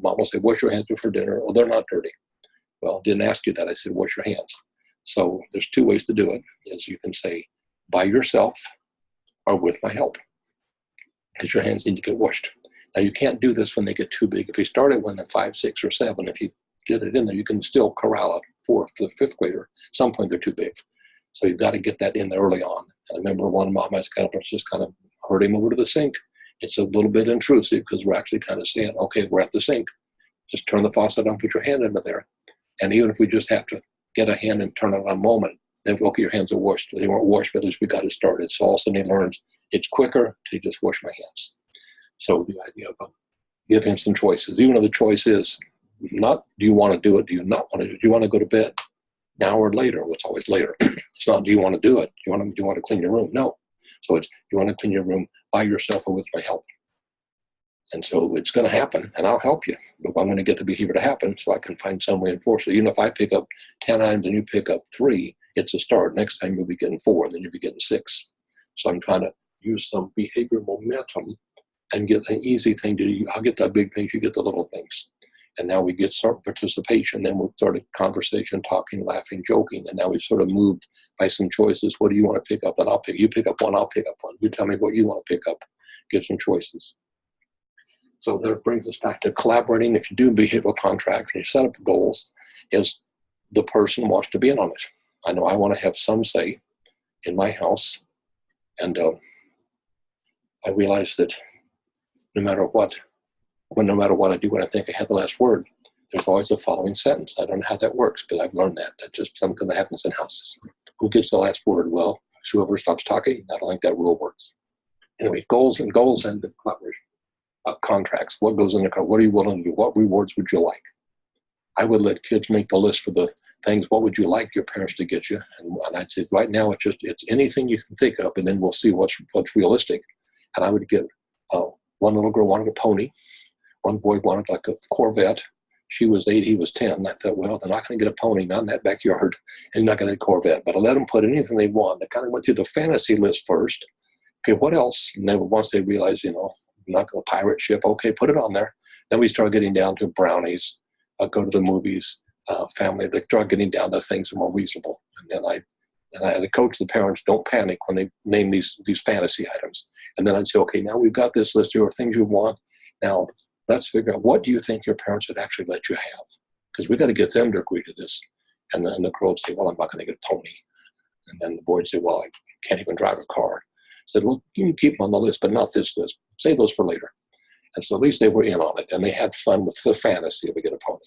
Speaker 1: Mom will say, wash your hands before dinner. Oh, they're not dirty. Well, didn't ask you that. I said, wash your hands. So there's 2 ways to do it. Is you can say, by yourself or with my help, because your hands need to get washed. Now, you can't do this when they get too big. If you start it when they're 5, 6, or 7, if you get it in there, you can still corral a 4th to 5th grader. At some point, they're too big. So you've got to get that in there early on. And I remember one mom I just kind of herd him over to the sink. It's a little bit intrusive because we're actually kind of saying, okay, we're at the sink. Just turn the faucet on, put your hand into there. And even if we just have to get a hand and turn it on a moment, then okay, your hands are washed. They weren't washed, but at least we got it started. So all of a sudden he learns it's quicker to just wash my hands. So the idea of give him some choices, even though the choice is not, do you want to do it? Do you not want to do it? Do you want to go to bed now or later? Well, it's always later. It's not, do you want to do it? Do you want to clean your room? No. So it's, do you want to clean your room by yourself or with my help? And so it's going to happen, and I'll help you. But I'm going to get the behavior to happen so I can find some way to enforce it. Even if I pick up 10 items and you pick up 3, it's a start. Next time you'll be getting 4, and then you'll be getting 6. So I'm trying to use some behavior momentum and get an easy thing to do. I'll get the big things, you get the little things. And now we get some participation, then we'll start a conversation, talking, laughing, joking, and now we've sort of moved by some choices. What do you want to pick up? That I'll pick. You pick up one, I'll pick up one. You tell me what you want to pick up. Give some choices. So that brings us back to collaborating. If you do behavioral contracts and you set up goals, is the person wants to be in on it. I know I want to have some say in my house, and I realize that no matter what I do, when I think I have the last word, there's always a following sentence. I don't know how that works, but I've learned that. That's just something that happens in houses. Who gets the last word? Well, whoever stops talking. I don't think that rule works. Anyway, goals and collaboration. Contracts. What goes in the contract? What are you willing to do? What rewards would you like? I would let kids make the list for the things. What would you like your parents to get you? And I'd say right now it's anything you can think of, and then we'll see what's realistic. And I would get one little girl wanted a pony. One boy wanted like a Corvette. She was 8, he was 10. I thought, well, they're not going to get a pony, not in that backyard, and not going to get a Corvette. But I let them put anything they want. They kind of went through the fantasy list first. Okay, what else? And then once they realized, not going to pirate ship. Okay, put it on there. Then we start getting down to brownies, go to the movies, family. They start getting down to things that are more reasonable. And then I had to coach the parents, don't panic when they name these fantasy items. And then I'd say, okay, now we've got this list here of things you want. Now let's figure out, what do you think your parents would actually let you have? Because we got to get them to agree to this. And then the girl would say, well, I'm not going to get a pony. And then the boy would say, well, I can't even drive a car. I said, well, you can keep them on the list, but not this list. Save those for later. And so at least they were in on it, and they had fun with the fantasy of a get a pony.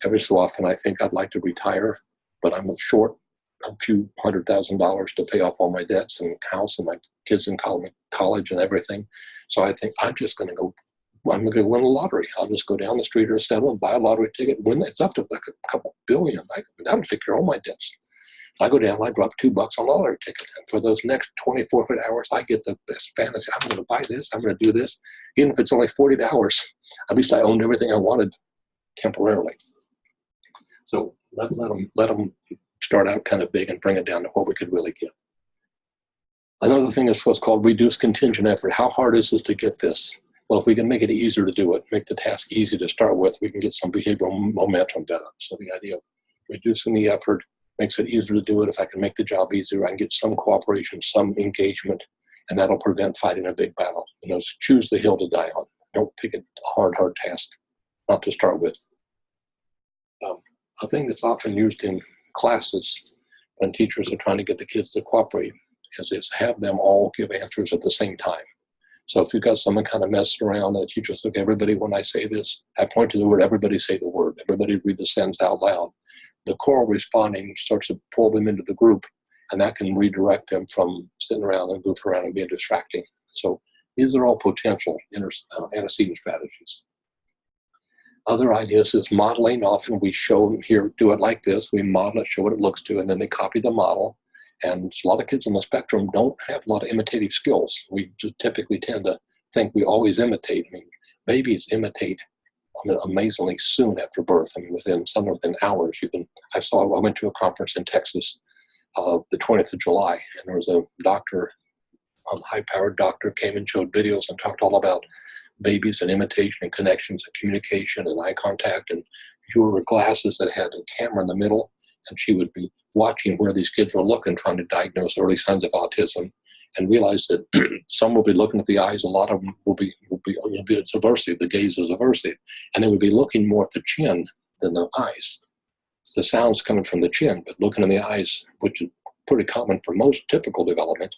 Speaker 1: Every so often, I think I'd like to retire, but I'm short a few $100,000 to pay off all my debts and house and my kids in college and everything. So I think I'm going to win a lottery. I'll just go down the street or settle and buy a lottery ticket. Win it's up to like a couple billion. That'll take care of all my debts. I go down and I drop $2 on a lottery ticket. And for those next 24 hours, I get the best fantasy. I'm going to buy this. I'm going to do this. Even if it's only 40 hours, at least I owned everything I wanted temporarily. So let them start out kind of big and bring it down to what we could really get. Another thing is what's called reduced contingent effort. How hard is it to get this? Well, if we can make it easier to do it, make the task easy to start with, we can get some behavioral momentum better. So the idea of reducing the effort makes it easier to do it. If I can make the job easier, I can get some cooperation, some engagement, and that'll prevent fighting a big battle. Choose the hill to die on. Don't pick a hard task, not to start with. A thing that's often used in classes when teachers are trying to get the kids to cooperate is have them all give answers at the same time. So if you've got someone kind of messing around, the teacher says, okay, everybody, when I say this, I point to the word, everybody say the word. Everybody read the sentence out loud. The choral responding starts to pull them into the group, and that can redirect them from sitting around and goofing around and being distracting. So these are all potential antecedent strategies. Other ideas is modeling. Often we show here, do it like this. We model it, show what it looks to, and then they copy the model. And a lot of kids on the spectrum don't have a lot of imitative skills. We just typically tend to think we always imitate. I mean, babies imitate amazingly soon after birth. I mean, within hours. I went to a conference in Texas the 20th of July, and there was a doctor, a high-powered doctor, came and showed videos and talked all about babies and imitation and connections and communication and eye contact. And she wore glasses that had a camera in the middle, and she would be watching where these kids were looking, trying to diagnose early signs of autism, and realize that some will be looking at the eyes, a lot of them will be it's aversive, the gaze is aversive, and they would be looking more at the chin than the eyes. The sound's coming from the chin, but looking in the eyes, which is pretty common for most typical development.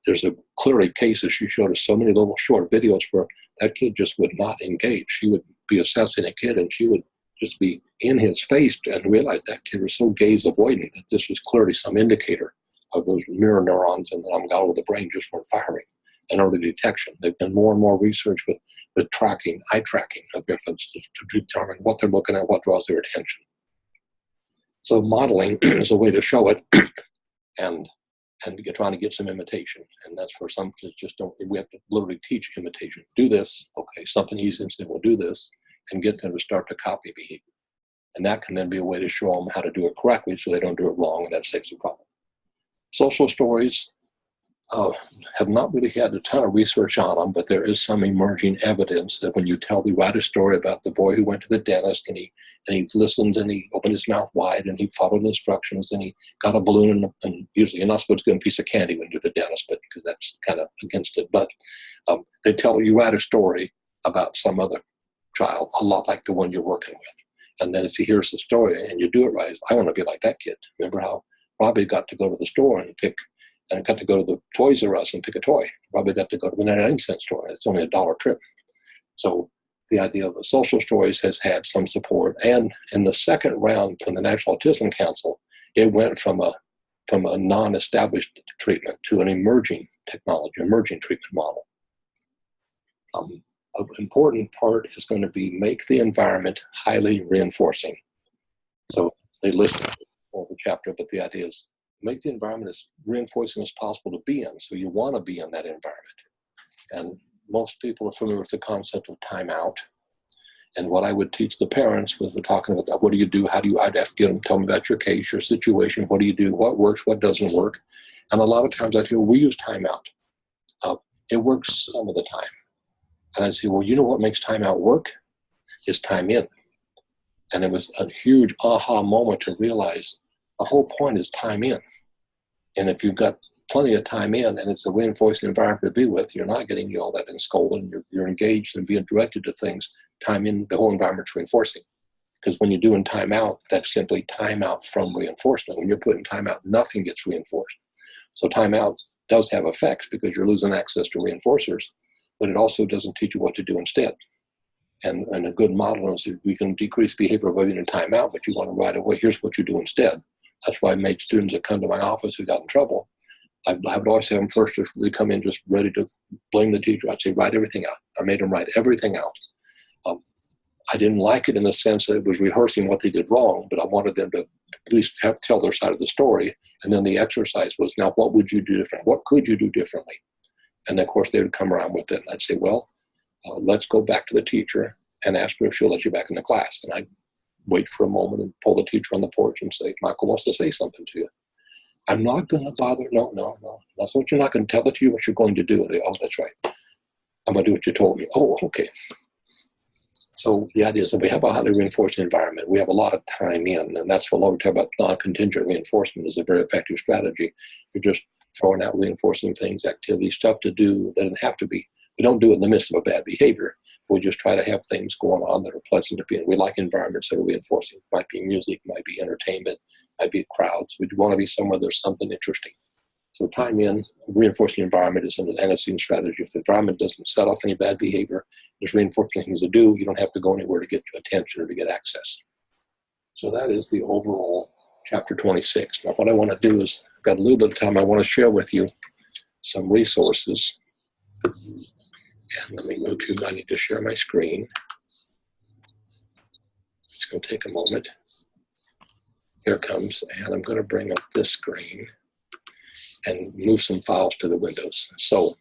Speaker 1: There's clearly cases she showed us so many little short videos where that kid just would not engage. She would be assessing a kid and she would just be in his face and realize that kid was so gaze avoidant that this was clearly some indicator of those mirror neurons in the amygdala of the brain just weren't firing. And early detection. They've done more and more research with tracking, eye tracking of infants to determine what they're looking at, what draws their attention. So modeling is a way to show it. And and you're trying to get some imitation. And that's where some kids just don't, we have to literally teach imitation. Do this, okay, something easy and simple, do this, and get them to start to copy behavior. And that can then be a way to show them how to do it correctly so they don't do it wrong, and that saves the problem. Social stories have not really had a ton of research on them, but there is some emerging evidence that when you write a story about the boy who went to the dentist and he listened and he opened his mouth wide and he followed instructions and he got a balloon and usually you're not supposed to get a piece of candy when you're the dentist, but because that's kind of against it. But you write a story about some other child, a lot like the one you're working with. And then if he hears the story and you do it right, I want to be like that kid. Remember how Robbie got to go to the store and got to go to the Toys R Us and pick a toy. Robbie got to go to the 99-cent store. It's only $1 trip. So the idea of the social stories has had some support. And in the second round from the National Autism Council, it went from a non-established treatment to an emerging technology, emerging treatment model. An important part is going to be make the environment highly reinforcing. So they list the chapter, but the idea is make the environment as reinforcing as possible to be in. So you want to be in that environment. And most people are familiar with the concept of timeout. And what I would teach the parents was we're talking about that. What do you do? I'd have to get them, tell them about your case, your situation. What do you do? What works? What doesn't work? And a lot of times I'd hear, we use timeout. It works some of the time. And I'd say, well, you know what makes timeout work? Is time in. And it was a huge aha moment to realize the whole point is time in. And if you've got plenty of time in and it's a reinforcing environment to be with, you're not getting yelled at and scolded, and you're engaged and being directed to things. Time in, the whole environment's reinforcing. Because when you're doing time out, that's simply time out from reinforcement. When you're putting time out, nothing gets reinforced. So time out does have effects because you're losing access to reinforcers, but it also doesn't teach you what to do instead. And a good model is we can decrease behavior by being in time out, but you want to right away, here's what you do instead. That's why I made students that come to my office who got in trouble. I would always have them first, if they come in just ready to blame the teacher, I'd say, write everything out. I made them write everything out. I didn't like it in the sense that it was rehearsing what they did wrong, but I wanted them to at least tell their side of the story. And then the exercise was, now what would you do different? What could you do differently? And of course, they would come around with it. And I'd say, well, let's go back to the teacher and ask her if she'll let you back in the class. And I'd wait for a moment and pull the teacher on the porch and say, Michael wants to say something to you. I'm not going to bother. No. That's what you're not going to tell it to you what you're going to do. Oh, that's right. I'm going to do what you told me. Oh, okay. So the idea is that we have a highly reinforcing environment. We have a lot of time in, and that's what we talk about. Non-contingent reinforcement is a very effective strategy. You're just throwing out reinforcing things, activities, stuff to do that doesn't have to be. We don't do it in the midst of a bad behavior. We just try to have things going on that are pleasant to be in. We like environments that are reinforcing. It might be music, might be entertainment, might be crowds. We want to be somewhere there's something interesting. So time in, reinforcing environment is an antecedent strategy. If the environment doesn't set off any bad behavior, there's reinforcing things to do. You don't have to go anywhere to get attention or to get access. So that is the overall chapter 26. Now what I want to do is, I've got a little bit of time, I want to share with you some resources. And let me go to, I need to share my screen. It's going to take a moment. Here it comes, and I'm going to bring up this screen and move some files to the windows. So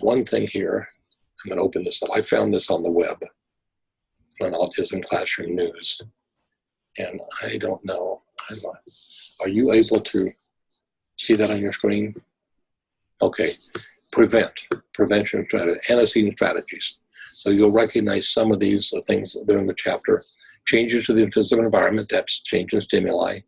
Speaker 1: one thing here, I'm going to open this up. I found this on the web, on Autism Classroom News. And I don't know, are you able to see that on your screen? Okay. Prevention strategy, antecedent strategies. So you'll recognize some of these things that are in the chapter. Changes to the physical environment, that's change in stimuli.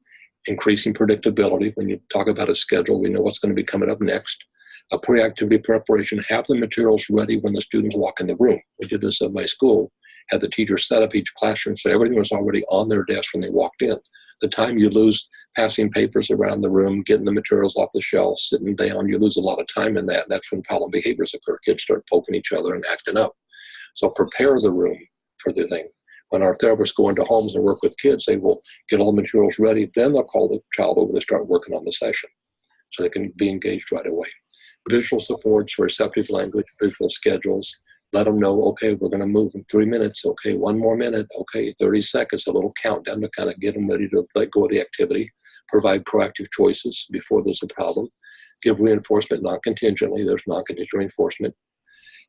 Speaker 1: Increasing predictability. When you talk about a schedule, we know what's going to be coming up next. A pre-activity preparation, have the materials ready when the students walk in the room. We did this at my school, had the teacher set up each classroom so everything was already on their desk when they walked in. The time you lose passing papers around the room, getting the materials off the shelf, sitting down, you lose a lot of time in that. That's when problem behaviors occur. Kids start poking each other and acting up. So prepare the room for the thing. When our therapists go into homes and work with kids, they will get all the materials ready. Then they'll call the child over to start working on the session so they can be engaged right away. Visual supports, receptive language, visual schedules, let them know, okay, we're going to move in 3 minutes. Okay, 1 more minute. Okay, 30 seconds, a little countdown to kind of get them ready to let go of the activity, provide proactive choices before there's a problem, give reinforcement non-contingently. There's non-contingent reinforcement.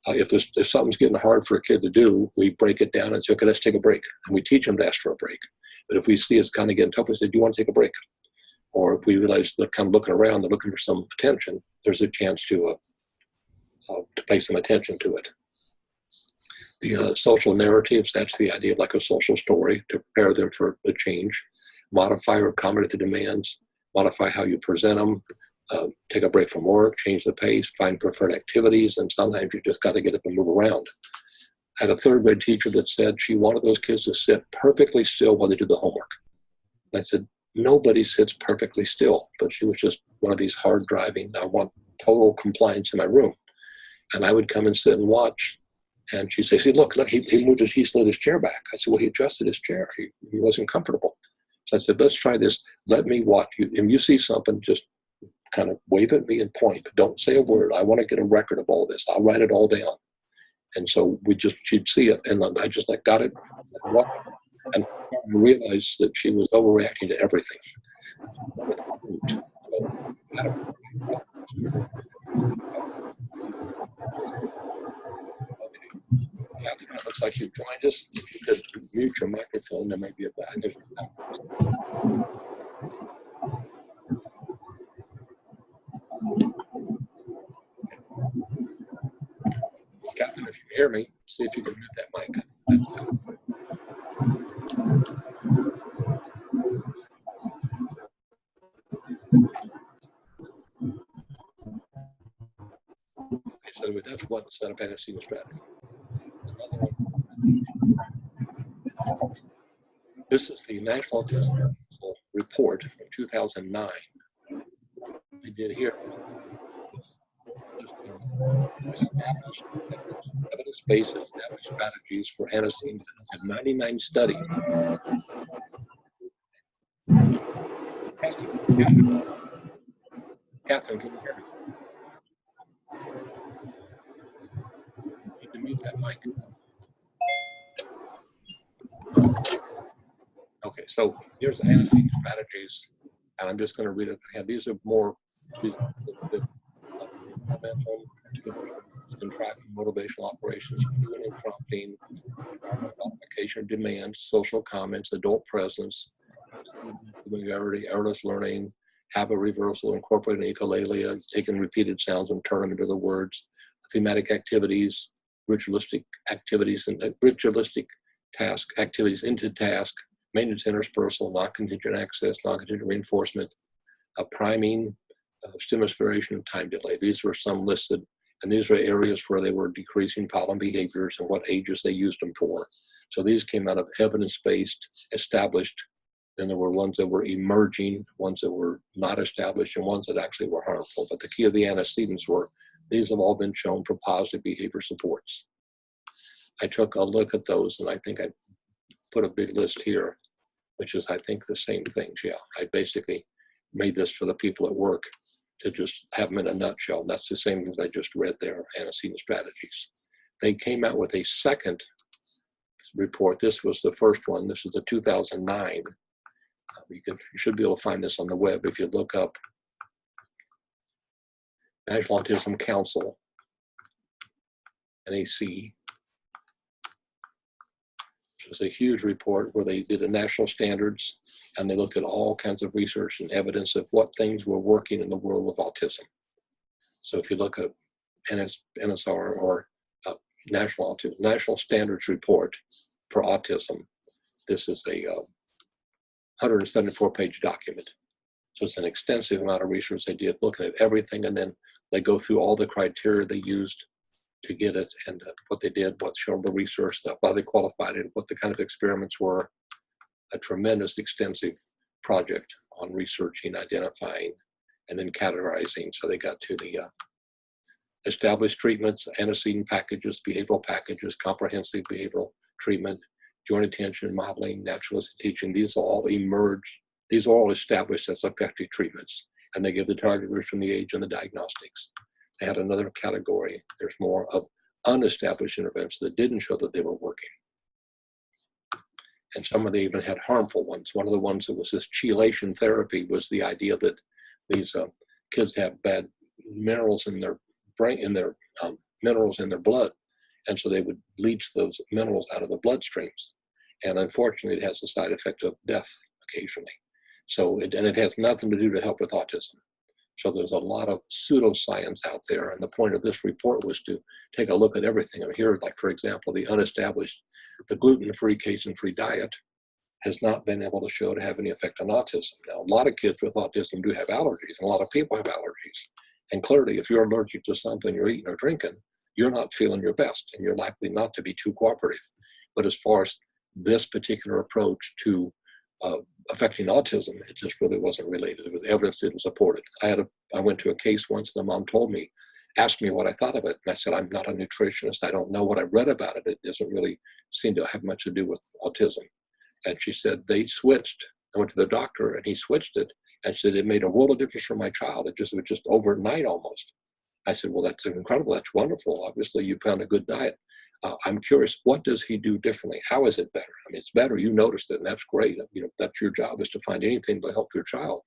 Speaker 1: If something's getting hard for a kid to do, we break it down and say, okay, let's take a break. And we teach them to ask for a break. But if we see it's kind of getting tough, we say, do you want to take a break? Or if we realize they're kind of looking around, they're looking for some attention, there's a chance to pay some attention to it. The social narratives, that's the idea of like a social story to prepare them for a change. Modify or accommodate the demands, modify how you present them, take a break from work, change the pace, find preferred activities, and sometimes you just got to get up and move around. I had a third grade teacher that said she wanted those kids to sit perfectly still while they do the homework. And I said, nobody sits perfectly still, but she was just one of these hard driving, I want total compliance in my room. And I would come and sit and watch. And she'd say, see, look, he slid his chair back. I said, well, he adjusted his chair. He wasn't comfortable. So I said, let's try this. Let me watch you. If you see something, just kind of wave at me and point, but don't say a word. I want to get a record of all this. I'll write it all down. And so she'd see it. And I just got it. And realized that she was overreacting to everything. Catherine, it looks like you've joined us. If you could mute your microphone, there might be a bad. Catherine, if you hear me, see if you can mute that mic. Okay, so that's one set of antecedent strategy. Another one. This is the National Autism Council report from 2009. They did here. Evidence-based established strategies for antecedents in 99 studies. Catherine, can you hear me? You need to mute that mic. Okay, so here's the antecedent strategies, and I'm just going to read it. Yeah, these are more momentum, contracting, motivational operations, cueing and prompting, modification demands, social comments, adult presence, familiarity, errorless learning, habit reversal, incorporating echolalia, taking repeated sounds and turn them into the words, thematic activities, ritualistic activities, and ritualistic task activities into task, maintenance interspersal, non-contingent access, non-contingent reinforcement, priming, stimulus variation, and time delay. These were some listed, and these are areas where they were decreasing problem behaviors and what ages they used them for. So these came out of evidence-based, established, then there were ones that were emerging, ones that were not established, and ones that actually were harmful. But the key of the antecedents were, these have all been shown for positive behavior supports. I took a look at those, and I think I put a big list here, which is, I think, the same things. Yeah, I basically made this for the people at work to just have them in a nutshell. That's the same things I just read there, antecedent strategies. They came out with a second report. This was the first one. This is the 2009. You should be able to find this on the web if you look up National Autism Council, NAC. It was a huge report where they did a national standards and they looked at all kinds of research and evidence of what things were working in the world of autism. So if you look at NSR or National Standards Report for Autism, this is a 174-page document. So it's an extensive amount of research they did looking at everything, and then they go through all the criteria they used to get it and what they did, what showed the research stuff, why they qualified it, what the kind of experiments were. A tremendous extensive project on researching, identifying, and then categorizing. So they got to the established treatments, antecedent packages, behavioral packages, comprehensive behavioral treatment, joint attention, modeling, naturalistic teaching. These all emerged. These are all established as effective treatments. And they give the target groups from the age and the diagnostics. They had another category. There's more of unestablished interventions that didn't show that they were working. And some of them even had harmful ones. One of the ones that was this chelation therapy was the idea that these kids have bad minerals in their brain, minerals in their blood, and so they would leach those minerals out of the bloodstreams. And unfortunately, it has a side effect of death occasionally. So, it has nothing to do to help with autism. So there's a lot of pseudoscience out there, and the point of this report was to take a look at everything. And here, like for example, the gluten-free, casein-free diet has not been able to show to have any effect on autism. Now, a lot of kids with autism do have allergies, and a lot of people have allergies. And clearly, if you're allergic to something you're eating or drinking, you're not feeling your best, and you're likely not to be too cooperative. But as far as this particular approach to affecting autism, it just really wasn't related. The evidence didn't support it. I went to a case once, and the mom asked me what I thought of it. And I said, I'm not a nutritionist. I don't know what I read about it. It doesn't really seem to have much to do with autism. And she said, they switched. I went to the doctor, and he switched it. And she said, it made a world of difference for my child. It was just overnight almost. I said, well, that's incredible. That's wonderful. Obviously, you found a good diet. I'm curious, what does he do differently? How is it better? I mean, it's better. You noticed it, and that's great. You know, that's your job, is to find anything to help your child.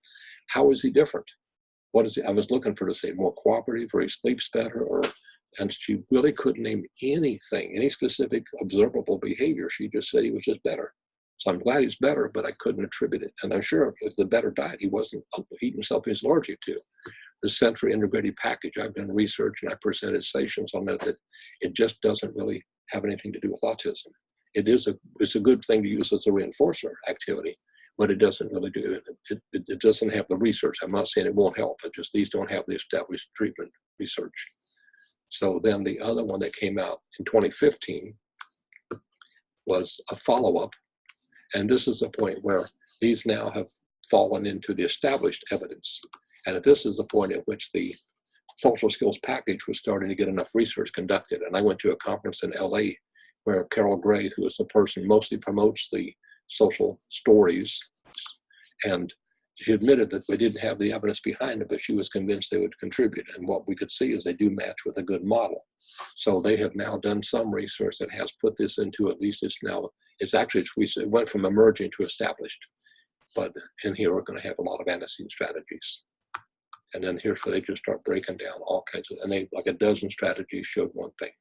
Speaker 1: How is he different? What is he? I was looking for to say more cooperative, or he sleeps better, and she really couldn't name anything, any specific observable behavior. She just said he was just better. So I'm glad he's better, but I couldn't attribute it. And I'm sure if the better diet, he wasn't eating something he's allergic to. The sensory integrated package, I've done research and I presented stations on that it just doesn't really have anything to do with autism. It's a good thing to use as a reinforcer activity, but it doesn't really do it. It doesn't have the research. I'm not saying it won't help, but just these don't have the established treatment research. So then the other one that came out in 2015 was a follow-up. And this is the point where these now have fallen into the established evidence. And this is the point at which the social skills package was starting to get enough research conducted. And I went to a conference in LA where Carol Gray, who is the person mostly promotes the social stories, and she admitted that we didn't have the evidence behind it, but she was convinced they would contribute. And what we could see is they do match with a good model. So they have now done some research that has put this into, at least it went from emerging to established. But in here, we're going to have a lot of antecedent strategies. And then here's where they just start breaking down all kinds of, and they, like a dozen strategies showed one thing.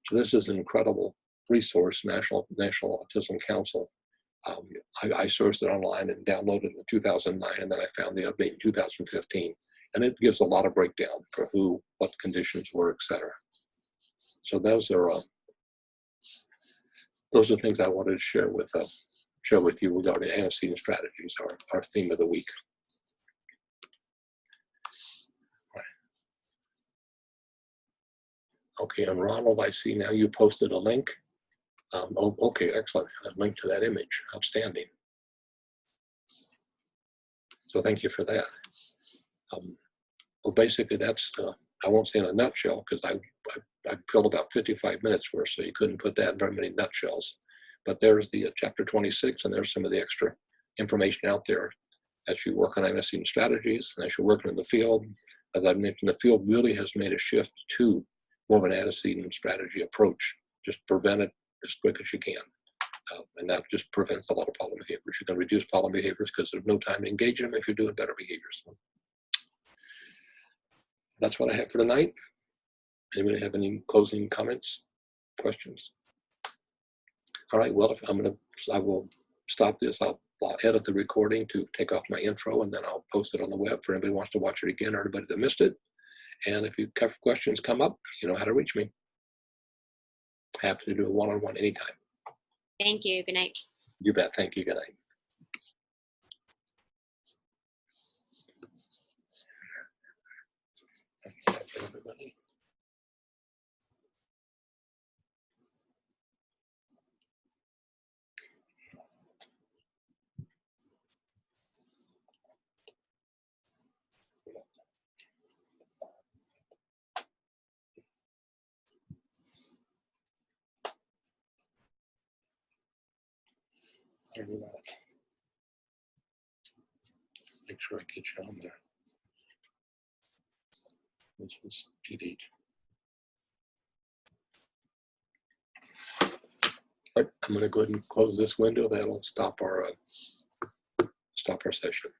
Speaker 1: So this is an incredible resource, National Autism Council. I sourced it online and downloaded it in 2009, and then I found the update in 2015. And it gives a lot of breakdown for who, what conditions were, et cetera. So those are things I wanted to share with you regarding antecedent strategies, our theme of the week. Okay, and Ronald, I see now you posted a link. Okay, excellent. A link to that image. Outstanding. So thank you for that. Well, basically, that's, I won't say in a nutshell, because I filled about 55 minutes worth, so you couldn't put that in very many nutshells. But there's the chapter 26, and there's some of the extra information out there as you work on antecedent strategies, and as you're working in the field. As I mentioned, the field really has made a shift to more of an antecedent strategy approach. Just prevent it as quick as you can. And that just prevents a lot of problem behaviors. You can reduce problem behaviors because there's no time to engage them if you're doing better behaviors. That's what I have for tonight. Anybody have any closing comments, questions? All right, well, I will stop this. I'll edit the recording to take off my intro, and then I'll post it on the web for anybody who wants to watch it again or anybody that missed it. And if you have questions come up, you know how to reach me. Happy to do a one-on-one anytime.
Speaker 2: Thank you. Good night.
Speaker 1: You bet. Thank you. Good night. Everybody. Make sure I get you on there. This was edit. right, I'm going to go ahead and close this window. That'll stop our session.